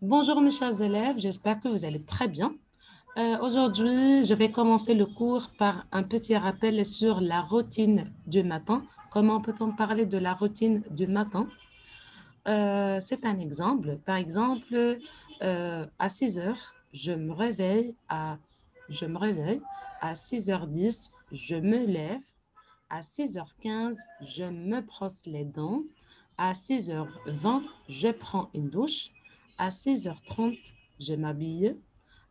Bonjour mes chers élèves, j'espère que vous allez très bien. Aujourd'hui, je vais commencer le cours par un petit rappel sur la routine du matin. Comment peut-on parler de la routine du matin? C'est un exemple. Par exemple, à 6 heures, je me réveille. À 6h10, je me lève. À 6h15, je me brosse les dents. À 6h20, je prends une douche. À 6h30, je m'habille.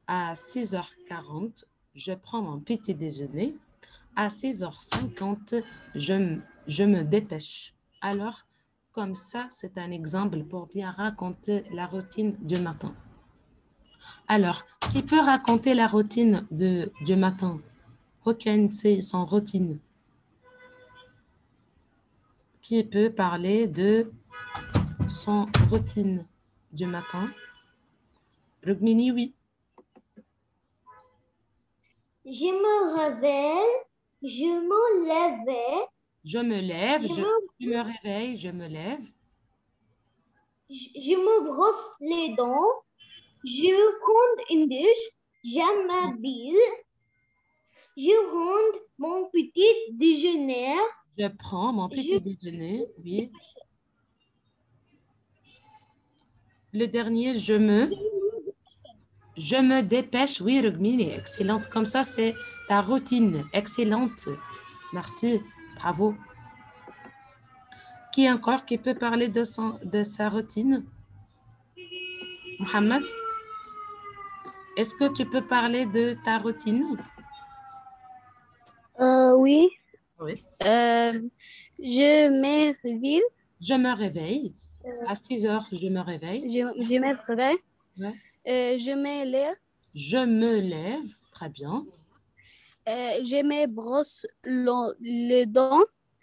À 6h40, je prends mon petit déjeuner. À 6h50, je me dépêche. Alors, comme ça, c'est un exemple pour bien raconter la routine du matin. Alors, qui peut raconter la routine du matin? Who can say son routine? Qui peut parler de son routine du matin? Rukmini, oui. Je me réveille, je me lève, Je me lève, je je me réveille, je me lève. je me brosse les dents, je prends une douche, je m'habille, je rends mon petit déjeuner, Je prends mon je petit déjeuner, oui. Le dernier, je me dépêche. Oui, Rugmini, excellente. Comme ça, c'est ta routine. Excellente. Merci. Bravo. Qui encore qui peut parler de sa routine? Mohamed, est-ce que tu peux parler de ta routine? Oui, Oui. je me réveille. Je me réveille. À 6 heures, je me réveille. Je me réveille. Ouais. Je me lève. Je me lève. Très bien. Je me brosse les dents.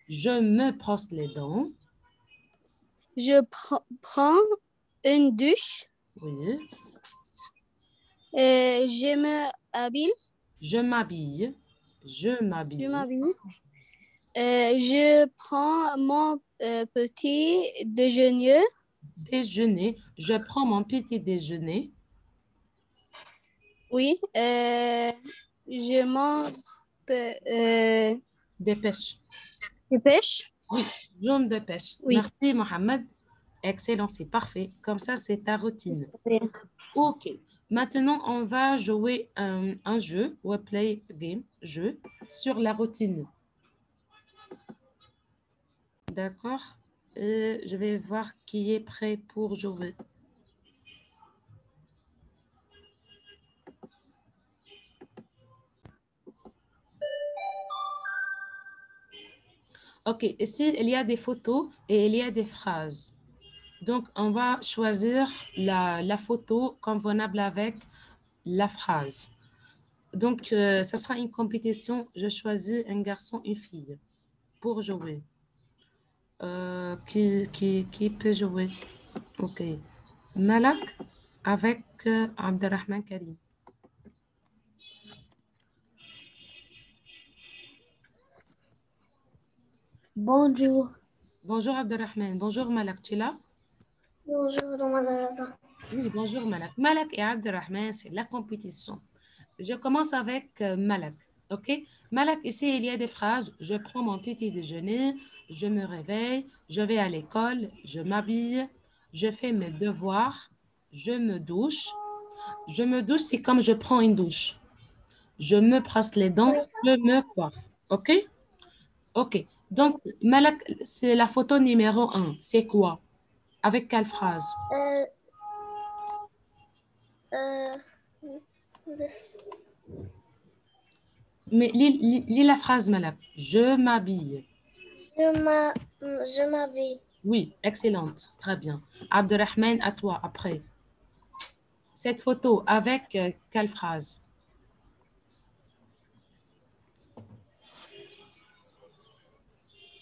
Je me brosse les dents. Je prends une douche. Oui. Je me habille. Je m'habille. Je Je m'habille. m'habille. Je prends mon petit déjeuner. Déjeuner. Je prends mon petit déjeuner. Oui. Je m'en Dépêche. dépêche. Oui, jaune de pêche. Oui. Merci, Mohamed. Excellent, c'est parfait. Comme ça, c'est ta routine. OK. Maintenant, on va jouer un jeu, ou play game, jeu, sur la routine. D'accord? Je vais voir qui est prêt pour jouer. OK, ici, il y a des photos et il y a des phrases. Donc, on va choisir la photo convenable avec la phrase. Donc, ça sera une compétition. Je choisis un garçon, une fille pour jouer. Qui peut jouer? OK. Malak avec Abdelrahman Karim. Bonjour. Bonjour Abdelrahman. Bonjour Malak, tu es là? Bonjour, mademoiselle. Oui, bonjour Malak. Malak et Abdelrahman, c'est la compétition. Je commence avec Malak. OK? Malak, ici, il y a des phrases. Je prends mon petit déjeuner, je me réveille, je vais à l'école, je m'habille, je fais mes devoirs, je me douche. Je me douche, c'est comme je prends une douche. Je me brosse les dents, Oui. je me coiffe. OK? OK. Donc, Malak, c'est la photo numéro un. C'est quoi? Avec quelle phrase? Euh, euh, Mais lis la phrase, Malak. Je m'habille. je m'habille. Oui, excellente. Très bien. Abderrahman, à toi, après. Cette photo, avec quelle phrase?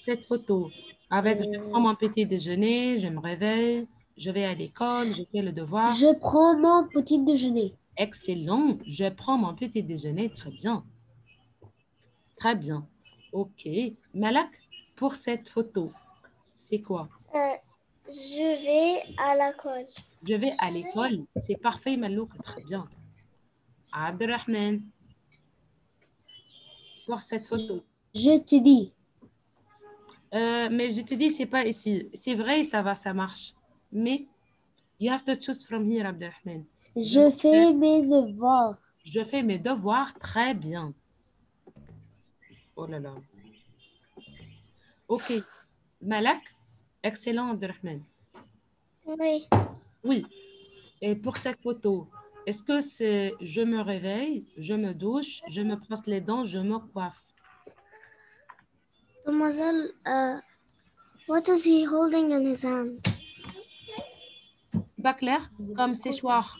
Cette photo, avec je prends mon petit déjeuner, je me réveille, je vais à l'école, je fais le devoir. Je prends mon petit déjeuner. Excellent. Je prends mon petit déjeuner. Très bien. Très bien. OK. Malak, pour cette photo, c'est quoi? Je vais à l'école. Je vais à l'école. C'est parfait, Malouk. Très bien. Abdelrahman, pour cette photo. Je te dis. Mais je te dis, c'est pas ici. C'est vrai, ça va, ça marche. Mais, you have to choose from here, Abdelrahman. Je fais mes devoirs. Je fais mes devoirs très bien. Oh là là. OK. Malak, excellent, Abdelrahman. Oui. Oui. Et pour cette photo, est-ce que c'est je me réveille, je me douche, je me brosse les dents, je me coiffe? Mademoiselle, what is he holding in his hand? C'est pas clair? Comme séchoir.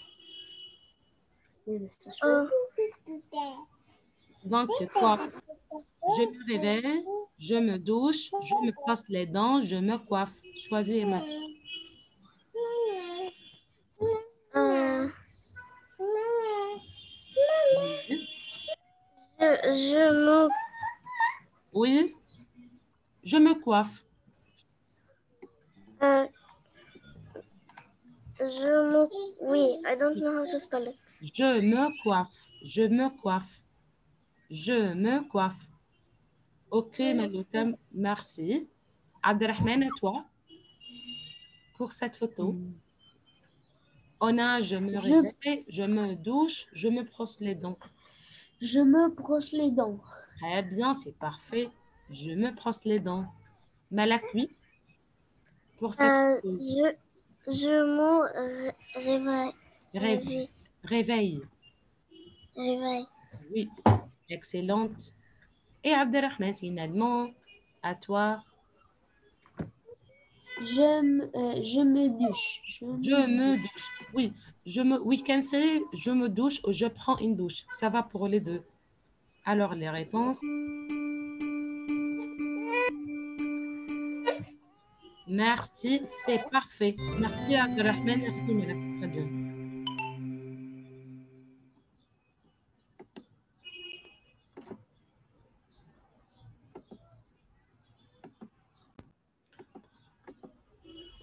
Donc, quoi? Je me réveille, je me douche, je me brosse les dents, je me coiffe. Choisis, Emma. Oui, je me coiffe. Oui, I don't know how to spell it. Je me coiffe, je me coiffe, je me coiffe. OK, Malouka, merci. Abdelrahman, et toi, pour cette photo? On a je me réveille, je me douche, je me brosse les dents. Je me brosse les dents. Très bien, c'est parfait. Je me brosse les dents. Malakui, pour cette photo. Je me réveille. Réveille. Réveille. Oui, excellente. Et Abdelrahman, finalement, à toi. Je me douche. Je me douche. Oui, we can say je me douche ou je prends une douche. Ça va pour les deux. Alors, les réponses. Merci, c'est parfait. Merci Abdelrahman, merci Malak. Très bien.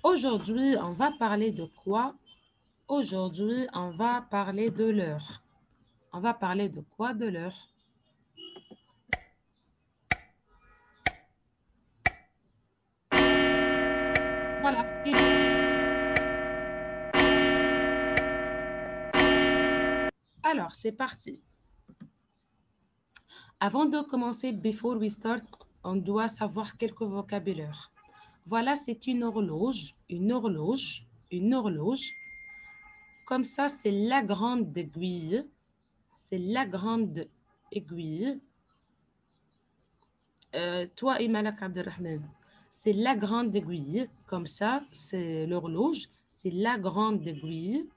Aujourd'hui, on va parler de quoi? Aujourd'hui, on va parler de l'heure. On va parler de quoi? De l'heure. Voilà. Alors, c'est parti. Avant de commencer, before we start, on doit savoir quelques vocabulaires. Voilà, c'est une horloge, une horloge, une horloge. Comme ça, c'est la grande aiguille. C'est la grande aiguille. Toi et Malak Abdelrahman, c'est la grande aiguille. Comme ça, c'est l'horloge. C'est la grande aiguille.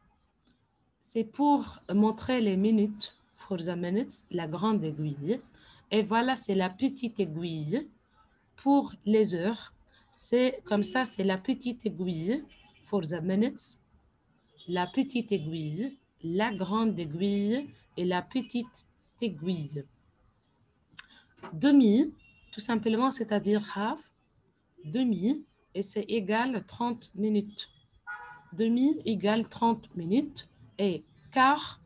C'est pour montrer les minutes, for the minutes, la grande aiguille. Et voilà, c'est la petite aiguille pour les heures. C'est comme ça, c'est la petite aiguille, for the minutes, la petite aiguille, la grande aiguille et la petite aiguille. Demi, tout simplement, c'est-à-dire half, demi, et c'est égal 30 minutes. Demi égale 30 minutes et quart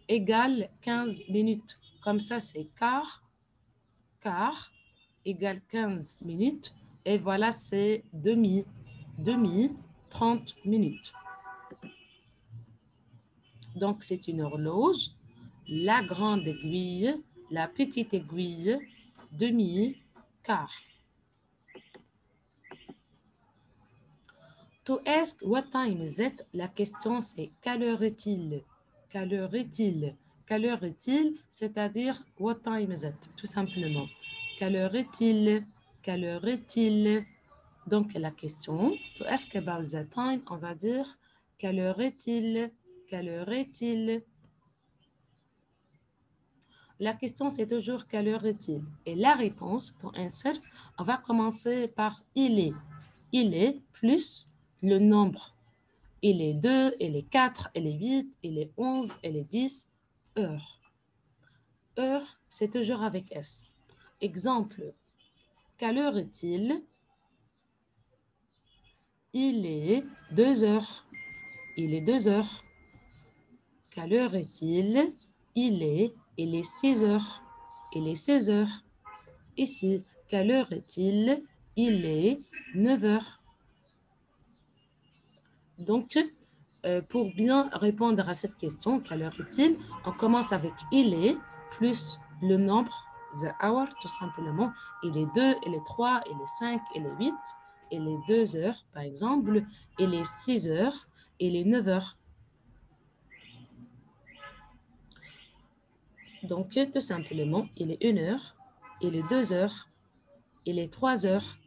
égale 15 minutes. Comme ça, c'est quart égale 15 minutes. Et voilà, c'est demi, 30 minutes. Donc, c'est une horloge, la grande aiguille, la petite aiguille, demi, quart. To ask what time is it, la question c'est quelle heure est-il? Quelle heure est-il? Quelle heure est-il? C'est-à-dire what time is it? Tout simplement. Quelle heure est-il? Quelle heure est-il? Donc la question, to ask about the time, on va dire quelle heure est-il? Quelle heure est-il? La question c'est toujours quelle heure est-il? Et la réponse, to answer, on va commencer par il est. Il est plus le nombre. Il est 2, il est 4, il est 8, il est 11, il est 10, heure. Heure, c'est toujours avec S. Exemple, quelle heure est-il? Il est 2 heures. Il est 2 heures. Quelle heure est-il? Il est 6 heures. Il est 16 heures. Ici, quelle heure est-il? Il est 9 heures. Donc, pour bien répondre à cette question, quelle heure est-il? On commence avec il est plus le nombre, the hour, tout simplement. Il est 2, il est 3, il est 5, il est 8, il est 2 heures, par exemple. Il est 6 heures, il est 9 heures. Donc, tout simplement, il est 1 heure, il est 2 heures, il est 3 heures.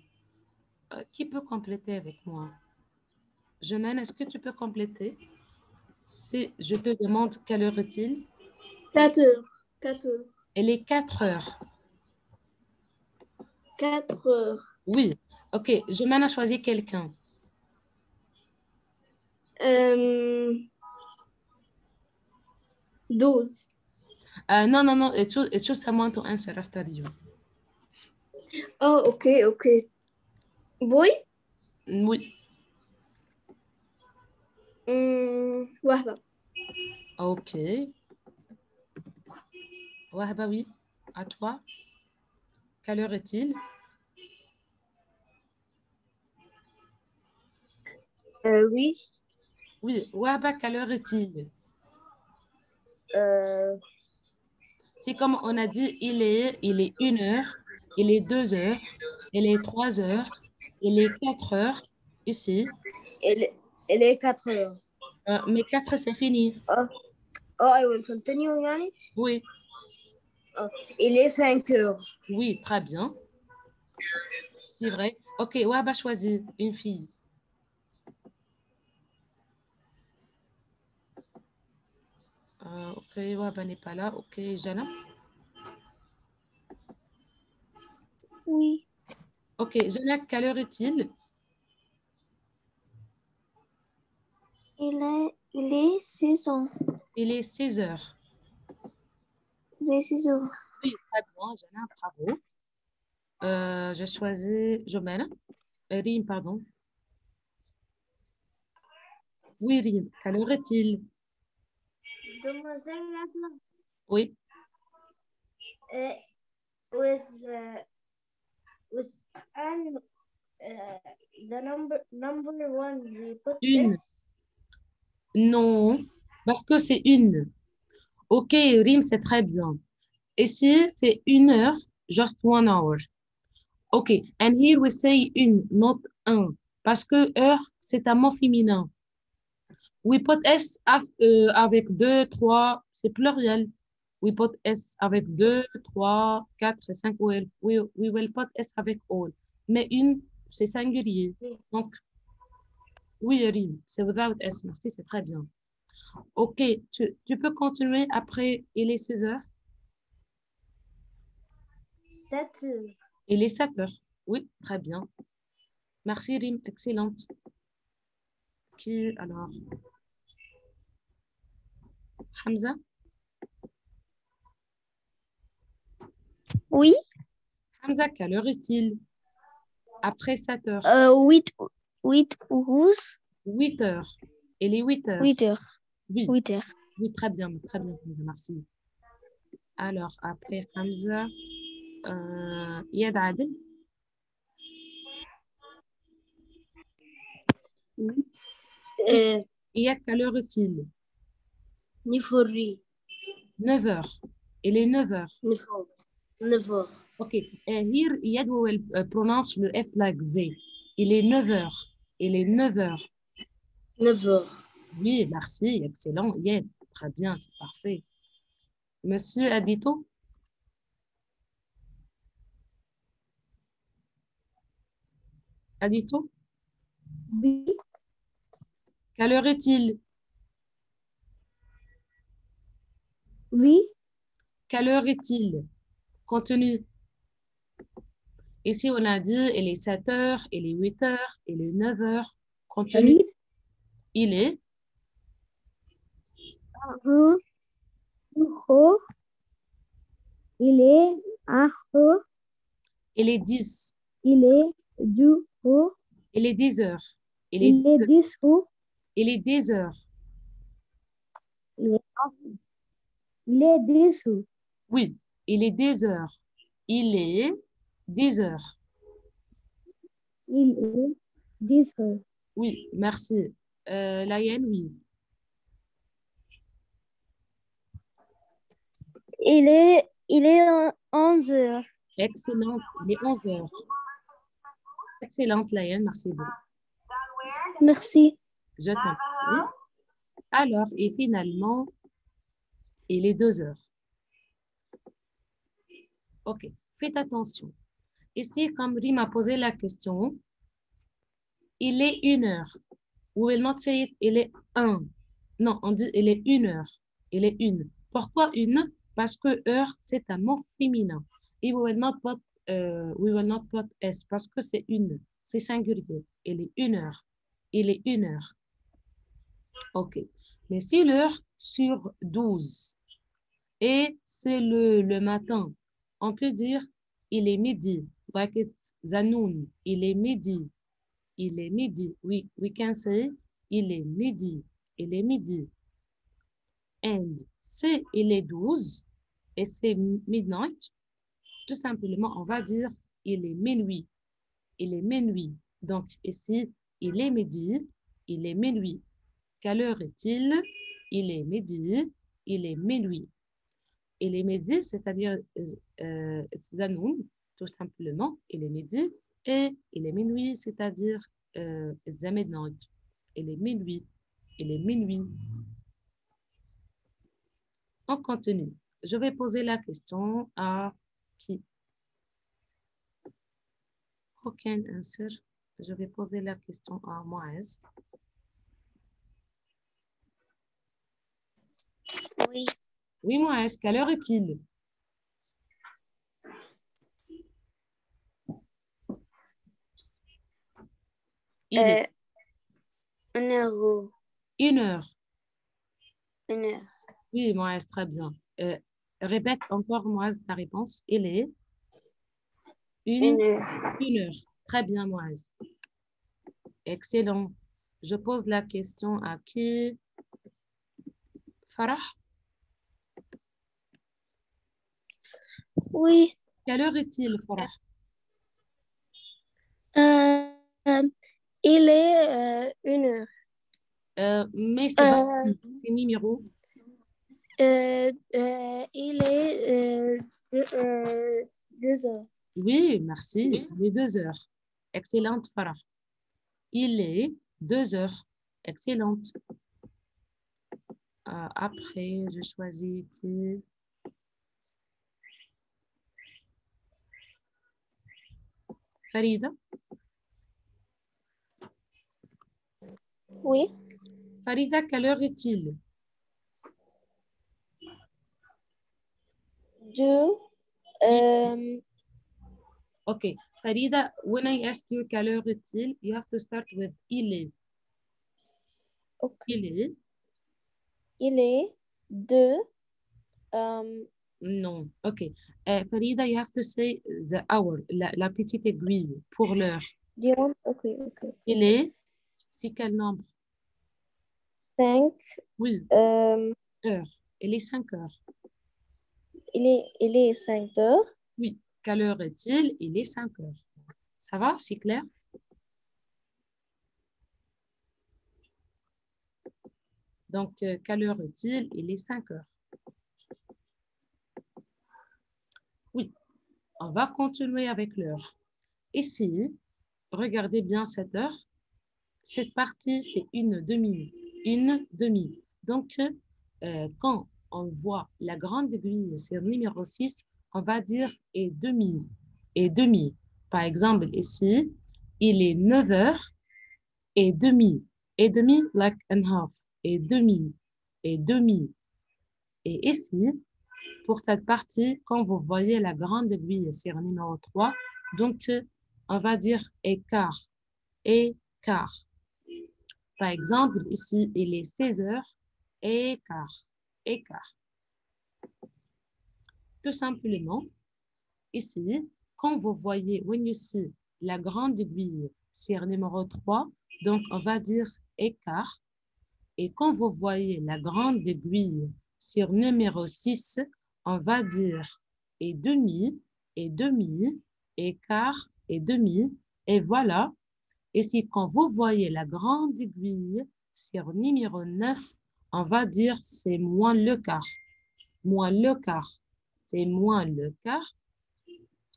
Qui peut compléter avec moi? Jeanne, est-ce que tu peux compléter? Si je te demande quelle heure est-il? 4 heures. 4 heures. Elle est 4 heures. 4 heures. Oui. OK, Jeanne a choisi quelqu'un. 12. Non, non, non. Choose someone to answer after you. Oh, ok, ok. Boy? Oui. Wahba. OK. Wahba, oui. À toi. Quelle heure est-il? Oui. Oui. Wahba, quelle heure est-il? C'est comme on a dit, il est 1 heure, il est 2 heures, il est 3 heures, il est 4 heures. Ici. Elle est 4 heures. Mais 4, c'est fini. Oh, I will continue, Yani. Oui. Il est 5 heures. Oui, très bien. C'est vrai. OK, Wahba choisit une fille. OK, Wahba n'est pas là. OK, Jana. Oui. OK, Jana, quelle heure est-il? Il est 6 ans. Il est 6 heures. Il est 6 heures. Oui, très bien, Jana, bravo. J'ai choisi Jomel. Rim, pardon. Oui, Rim, quelle heure est-il? Demoiselle Nagla, Oui. with and the number one we put Une. S. Non, parce que c'est une. OK, Rim, c'est très bien. Ici, c'est 1 heure, just 1 hour. OK, and here we say une, not un. Parce que heure, c'est un mot féminin. We put S avec 2, 3, c'est pluriel. We put S avec 2, 3, 4, 5. We will put S avec all. Mais une, c'est singulier. Donc, oui, Rim, c'est without S. Merci, c'est très bien. OK, tu peux continuer après, il est 6 heures. 7 heures. Il est 7 heures. Oui, très bien. Merci, Rim, excellente. Qui, alors, Hamza? Oui. Hamza, quelle heure est-il? Après 7 heures. 8 ou 8 heures. Il est 8 heures. 8 heures. Oui. 8 heures. Oui, très bien, Hamza, merci. Alors, après Hamza, Yad Adel. Yad, quelle heure est-il? Nifori. 9 heures. Il est 9 heures. 9 heures. OK. Here, Yad will prononce le F like V. Il est 9 heures. Il est 9 heures. 9 heures. Oui, merci, excellent. Yad, très bien, c'est parfait. Monsieur Adito? Adito? Oui. Quelle heure est-il? Oui. Quelle heure est-il? Continue. Ici, on a dit, il est 7 heures, il est 8 heures, il est 9 heures. Continue. Oui. Il est Il est un heure. il est 10. Il est 2 heures. Il est 10 heures. Il est Il est 10 heures. il est 10 heures. Il est 10 heures. Oui, il est 10 heures. Il est 10 heures. Il est 10 heures. Oui, merci. Laïen, oui. Il est 11 heures. Excellente. Il est 11 heures. Excellente, Laïen. Merci beaucoup. Merci. Je t'en prie. Alors, et finalement, il est 2 heures. OK. Faites attention. Ici, comme Rim m'a posé la question, il est 1 heure. We will not say it, il est 1. Non, on dit il est 1 heure. Il est 1. Pourquoi 1? Parce que heure, c'est un mot féminin. Et we will not put S parce que c'est une. C'est singulier. Il est 1 heure. Il est 1 heure. OK. Mais si l'heure sur 12 et c'est le matin, on peut dire il est midi. Like it's Zanoun. Il est midi. Il est midi. We can say il est midi. Il est midi. And c'est il est 12 et c'est midnight. Tout simplement, on va dire il est minuit. Il est minuit. Donc ici, il est midi. Il est minuit. Quelle heure est-il? Il est midi. Il est minuit. Il est midi, c'est-à-dire Zanoun, tout simplement. Il est midi. Et il est minuit, c'est-à-dire midnight. Il est minuit. Il est minuit. On continue. Je vais poser la question à qui? Who can answer? Je vais poser la question à Moaz. Oui. Oui, Moaz, quelle heure est-il? Il est 1 heure. 1 heure. 1 heure. Oui, Moaz, très bien. Répète encore, Moaz, ta réponse. Il est 1 heure. 1 heure. Très bien, Moaz. Excellent. Je pose la question à qui? Farah? Oui. Quelle heure est-il, Farah? Il est 1 heure. Mais c'est numéro. Il est 2 heures. Oui, merci. Il est 2 heures. Excellente, Farah. Il est 2 heures. Excellente. Après, je choisis qui? Farida? Oui. Farida, quelle heure est-il? 2. Okay. Farida, when I ask you quelle heure est-il, you have to start with il est. Okay. Il est. Il est 2. Non. OK. Farida, you have to say the hour, la petite aiguille pour l'heure. Okay. Il est, c'est quel nombre? 5. Oui, Heure. Il est 5 heures. Il est 5 heures. Oui. Quelle heure est-il? Il est 5 heures. Ça va? C'est clair? Donc, quelle heure est-il? Il est 5 heures. Oui. On va continuer avec l'heure. Ici, regardez bien cette heure. Cette partie, c'est une demi. Une demi. Donc, quand on voit la grande aiguille sur numéro 6, on va dire et demi. Et demi. Par exemple, ici, il est 9 heures et demi. Et demi, like and half. Et demi. Et demi. Et ici, pour cette partie, quand vous voyez la grande aiguille sur numéro 3, donc, on va dire écart. Écart. Par exemple, ici, il est 16 heures et quart. Écart. Tout simplement, ici, quand vous voyez, when you see la grande aiguille sur numéro 3, Donc, on va dire écart. Et quand vous voyez la grande aiguille sur numéro 6, on va dire et demi, écart et demi. Et voilà. Et si quand vous voyez la grande aiguille sur numéro 9, on va dire c'est moins le quart. Moins le quart. C'est moins le quart.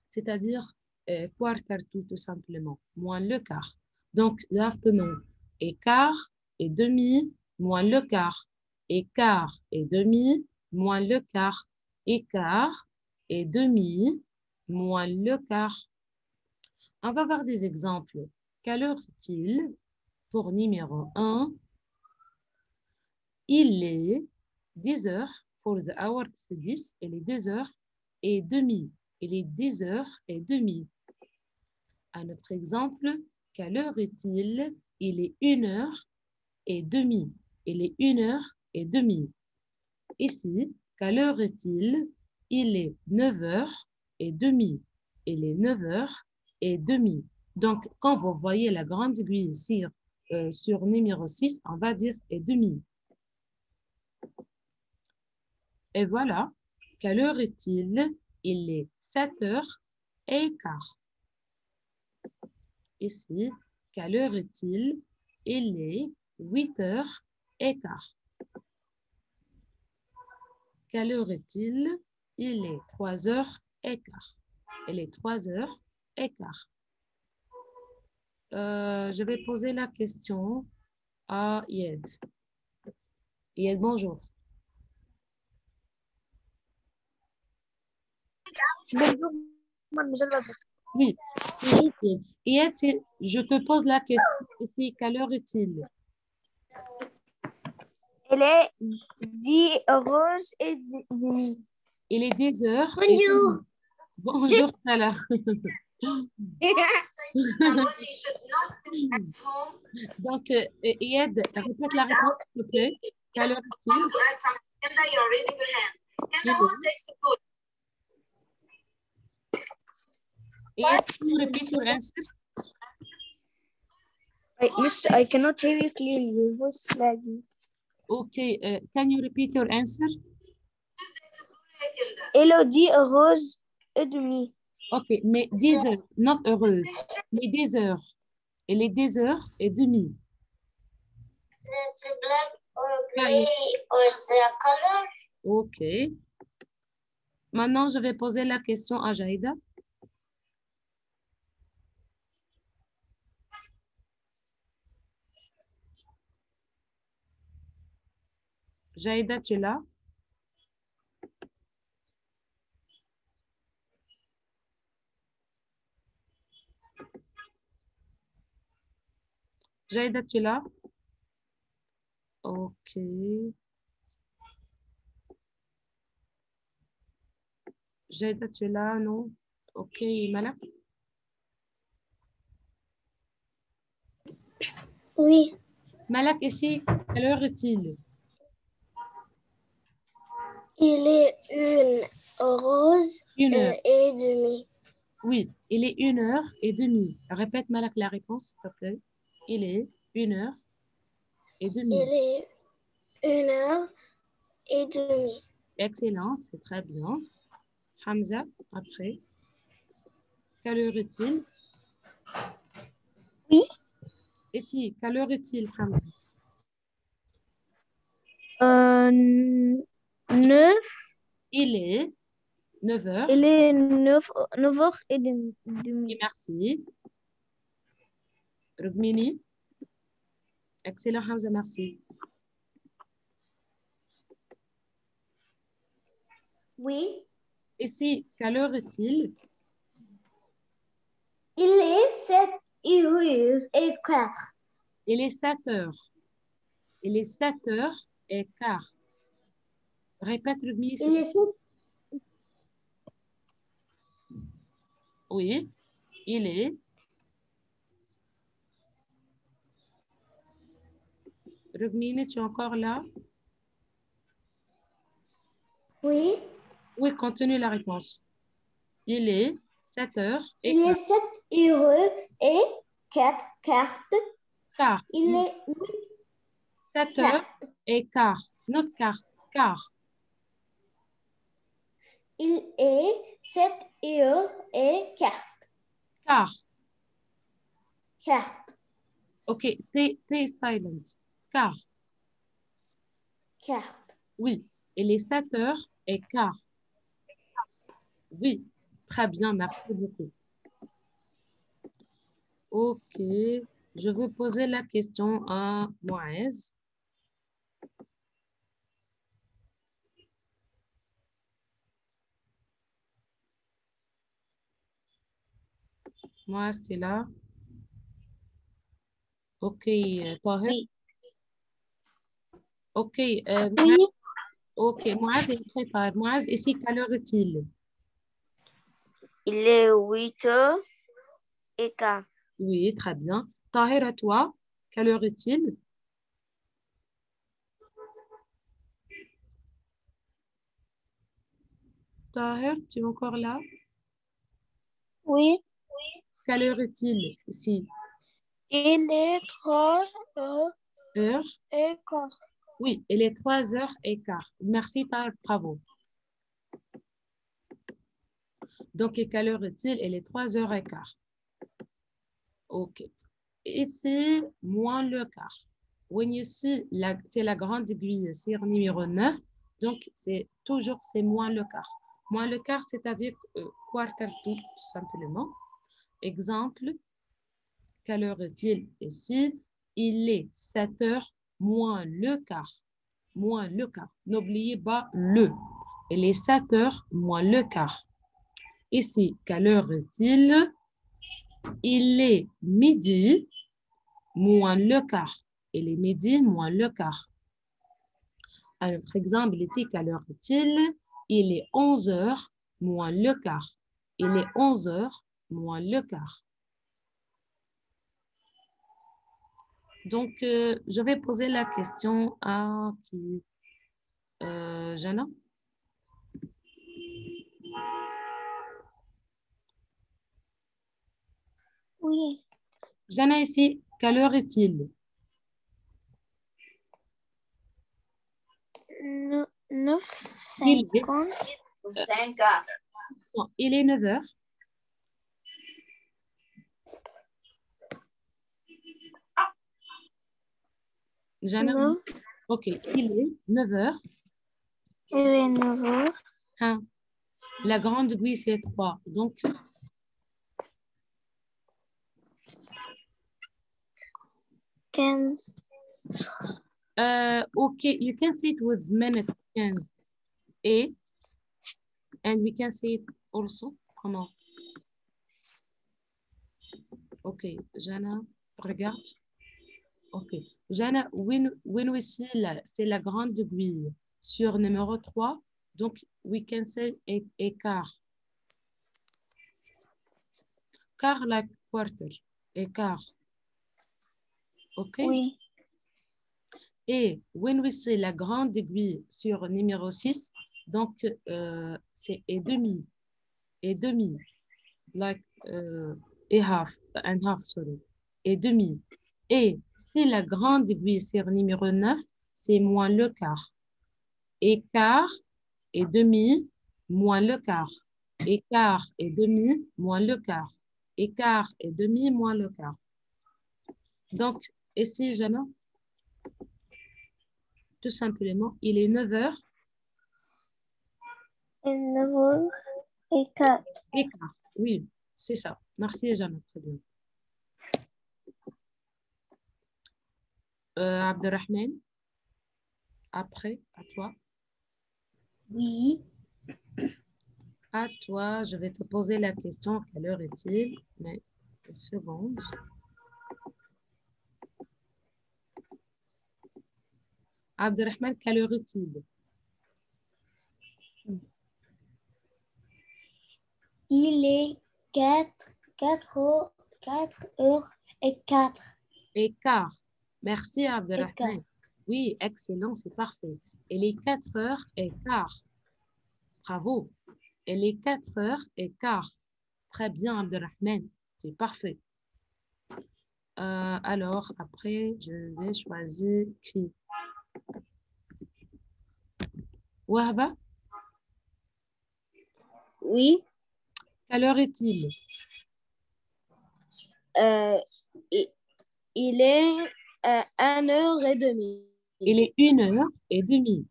C'est-à-dire quarter tout simplement. Moins le quart. Donc, là, tenons écart et demi, moins le quart. Écart et demi, moins le quart. Écart et demi, moins le quart. On va voir des exemples. Quelle heure est-il? Pour numéro 1, il est 10 heures. For the hour, c'est 10. Il est 2 heures et demi. Il est 10 heures et demi. Un autre exemple. Quelle heure est-il? Il est 1 heure et demi. Il est 1 heure et demi. Ici, quelle heure est-il? Il est 9 heures et demi. Il est 9 heures et demi. Donc, quand vous voyez la grande aiguille sur numéro 6, on va dire et demi. Et voilà. Quelle heure est-il? Il est 7 heures et quart. Ici, quelle heure est-il? Il est 8 heures et quart. Quelle heure est-il? Il est 3 heures et quart. Il est 3 heures et quart. Je vais poser la question à Yed. Yed, bonjour. Bonjour, mademoiselle. Oui. Yed, je te pose la question. Ici, quelle heure est-il? Elle est 10 roses et demi. Il est 10 heures. Bonjour. Bonjour, Salah. Donc, Yed, répète la réponse, s'il te plaît. Quelle heure est-il? Yed, can you repeat your answer? Miss, I cannot hear you clearly. Your voice is lagging. Okay, can you repeat your answer? Elodie rose et demi. Ok, mais 10 heures, not heureuse, mais des heures. Elle est 10 heures et demi. The black or gray or the color? Ok. Maintenant, je vais poser la question à Jaïda. Jaïda, tu es là? Jaïda, tu es là? Ok. Jaïda, tu es là? Non? Ok, Malak? Oui. Malak, ici, quelle heure est-il? Il est 1 rose 1 heure. et demi. Oui, il est 1 heure et demi. Répète, Malak, la réponse, s'il te plaît. Il est 1 heure et demi. Il est 1 heure et demi. Excellent, c'est très bien. Hamza, après. Quelle heure est-il? Oui. Ici, quelle heure est-il, Hamza? 9. Il est 9 heures. Il est 9 heures et demi. Et merci. Rugmini. Excellent, Hamza, merci. Oui. Ici, quelle heure est-il? Il est 7 et 4. Il est 7 heures. Il est 7 heures et quart. Répète, Rugmini. Il est 7. Oui, il est. Rugmini, tu es encore là? Oui. Oui, continue la réponse. Il est 7 heures et Il est quart. 7 heures et 4 cartes. Quart. Il est 7 heures et quart. Notre carte. Quart. il est 7h15. Quart. Quart. OK. T silent. Quart. Quart. Oui. Il est 7 heures et quart. Oui. Très bien. Merci beaucoup. OK. Je vais poser la question à Moïse. Moïse, tu es là? OK. Tahir? Oui. OK. Oui. OK. Moïse est très tard. Moïse, ici, quelle heure est-il? Il est 8h15. Oui, très bien. Tahir, à toi, quelle heure est-il? Tahir, tu es encore là? Oui. Quelle heure est-il ici? Il est 3h15. Heure? Oui, il est 3h15. Merci, Tahir, bravo. Donc, et quelle heure est-il? Il est 3h15. OK. Ici, moins le quart. Oui, ici, c'est la grande aiguille sur numéro 9. Donc, c'est toujours, c'est moins le quart. Moins le quart, c'est-à-dire quarter tout simplement. Exemple, quelle heure est-il ici? Il est 7 heures moins le quart. Moins le quart. N'oubliez pas le. Il est 7 heures moins le quart. Ici, quelle heure est-il? Il est midi moins le quart. Il est midi moins le quart. Un autre exemple ici, quelle heure est-il? Il est 11 heures moins le quart. Il est 11 heures moins le quart. Donc, je vais poser la question à qui? Jana? Oui. Jana ici, quelle heure est-il? 9h50. 5h. Non, il est 9 heures. Jana, Non. OK, il est 9 heures. Il est 9h. Hein. La grande aiguille, c'est 3. Donc, 15. okay, you can say it with minutes, 15. And we can say it also. Comment? OK, Jana, regarde. OK. Jana, when we see c'est la grande aiguille sur numéro 3, donc we can say écart. Quart like quarter. Écart. OK? Oui. Et when we see la grande aiguille sur numéro 6, donc c'est et demi. Et demi. Like et half, and half, sorry. Et demi. Et si la grande aiguille sur numéro 9, c'est moins le quart. Et quart et demi, moins le quart. Et quart et demi, moins le quart. Et quart et demi, moins le quart. Donc, ici, Jana, tout simplement, il est 9 heures. Et 9h15. Et quart. Oui, c'est ça. Merci, Jana. Très bien. Abdelrahman, après, à toi. Oui. À toi, je vais te poser la question. Quelle heure est-il? Mais une seconde. Abdelrahman, quelle heure est-il? Il est 4h et 4. Et quart. Merci, Abdelrahman. quart. Oui, excellent, c'est parfait. Il est 4 heures et quart. Bravo. Il est 4 heures et quart. Très bien, Abdelrahman. C'est parfait. Alors, après, je vais choisir qui? Wahba, Oui. quelle heure est-il? Il il est 1h30. Il est 1h30.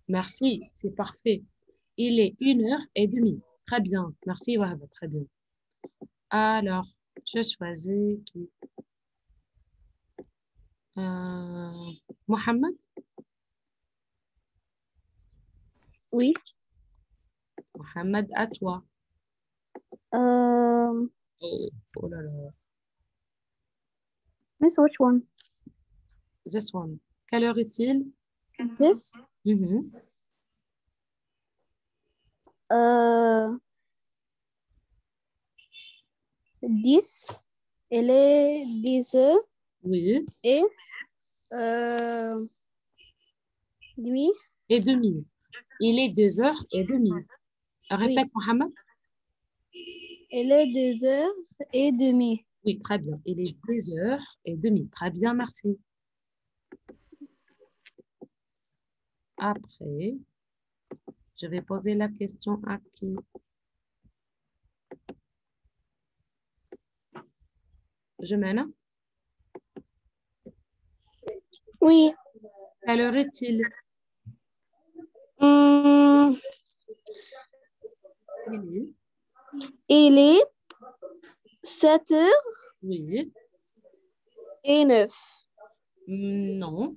Merci, c'est parfait. Il est 1h30. Très bien. Merci, Wahba, très bien. Alors, je choisis qui? Mohamed? Oui. Mohamed, à toi. Um, Oh là là. Miss, which one? This one. Quelle heure est-il? This? Mhm. Euh, 10. Elle est 10h Oui. et euh, demi. Et demi. Il est 2h30. Oui. Répète, Mohamed. Elle est 2h30. Oui, très bien. Il est 2h30. Très bien, merci. Après, je vais poser la question à qui? Je mène. Oui. Quelle heure est-il? Hum, Il il est 7h09. Oui. Non.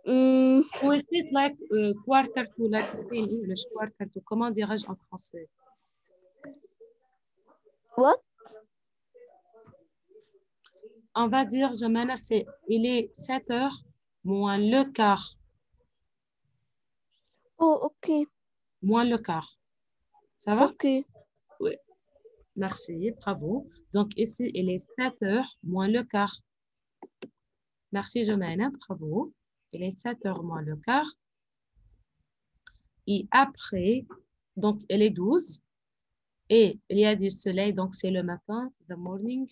Ou is it like quarter to, like it's in English, quarter to, comment dirais-je en français? What? On va dire, je mène, il est 7h moins le quart. Oh, ok. Moins le quart. Ça va? Ok. Oui. Merci, bravo. Donc ici, il est 7h moins le quart. Merci, Jomaine, bravo. Il est 7h moins le quart. Et après, donc, il est 12. Et il y a du soleil, donc c'est le matin, the morning.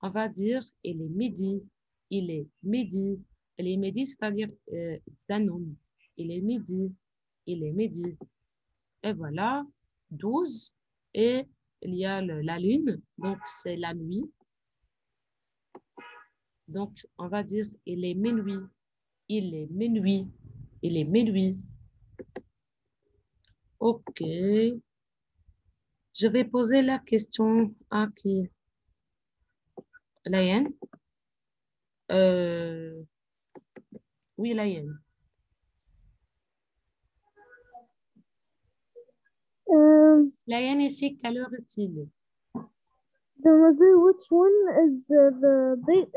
On va dire, il est midi. Il est midi. Il est midi, c'est-à-dire zanoun. Il est midi. Il est midi. Et voilà, 12. Et il y a la lune, donc c'est la nuit. Donc, on va dire, il est minuit. Il est minuit. Il est minuit. OK. Je vais poser la question à qui? Laïen? Euh, oui, Laïen. Laïen, ici, quelle heure est-il? The mother, which one is the big,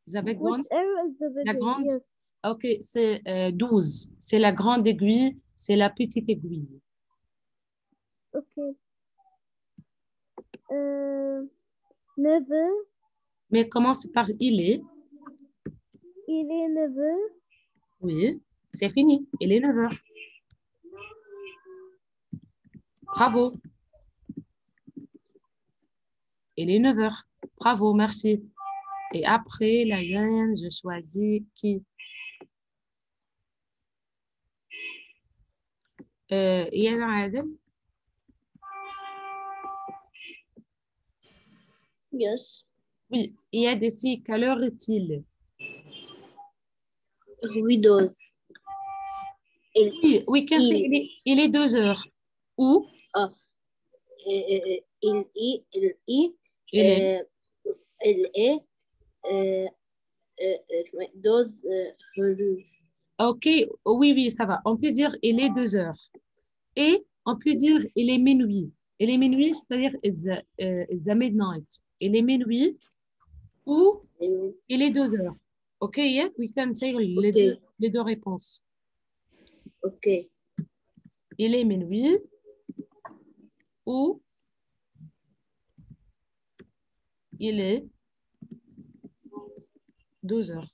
Vous avez which grande? area is the La bigger? grande? Yes. OK, c'est 12. C'est la grande aiguille, c'est la petite aiguille. Okay. 9h. Mais commence par il est. Il est 9h. Oui, c'est fini. Il est 9 heures. Bravo. Il est 9 heures. Bravo, merci. Et après, Laïen, je choisis qui? Yann Adel? Yes. Oui, il y a des si, quelle heure est-il? Oui, 12. Oui, we can say il est 2 heures. Où? Ah, Il est. il est 12 heures. OK, oui, oui, ça va. On peut dire il est 2 heures. Et on peut dire il est minuit. Il est minuit, c'est-à-dire it's midnight. Il est minuit ou il est 2 heures. OK, yeah, we can say les deux réponses. Ok. Il est minuit ou il est 2 heures.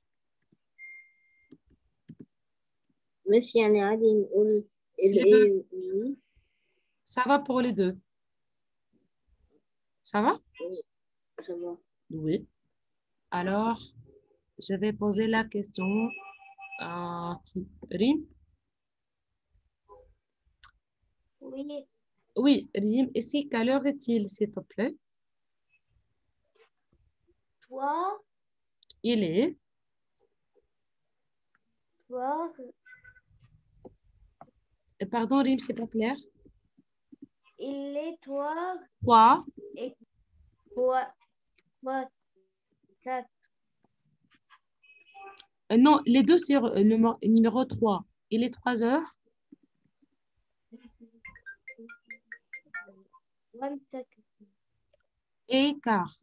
بس يعني عادي نقول Les deux. الايه. Ça va pour les deux. Ça va? Ça va. Oui. Alors, je vais poser la question à qui? Rim? Oui. Oui, Rim. Ici, quelle heure est-il, s'il te plaît? Toi, Il est pardon, Rim, c'est pas clair. il est toi Quoi? et toi, 4. Non, les deux, c'est numéro 3. Il est 3 heures. 1 second. Et quart.